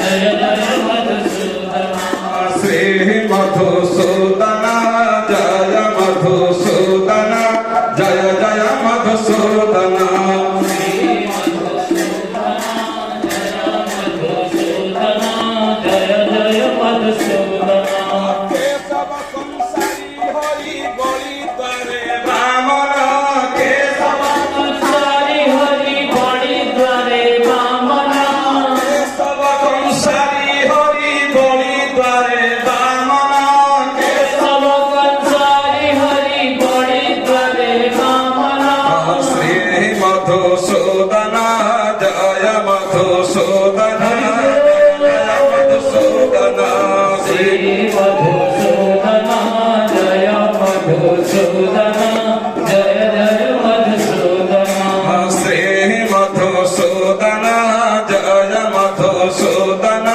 जय जय मधुसूदन श्री मधुसूदन जय मधुसूदन जय जय मधुसूदन मधुसूदन जय मधुसूदन जय मधुसूदन श्री मधुसूदन जय मधुसूदन जय जय मधुसूदन श्री मधुसूदन जय मधुसूदन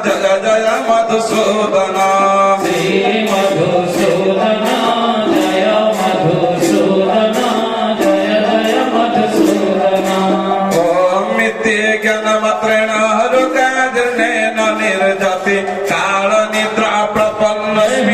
जय जय मधुसूदन श्री मधुसूदन जय मधुसूदन जय जय मधुसूदन ओम मित्ति ज्ञानमात्रेण हरुकादिर्नेन निर्जति काल निद्रा प्रपन्नस्मि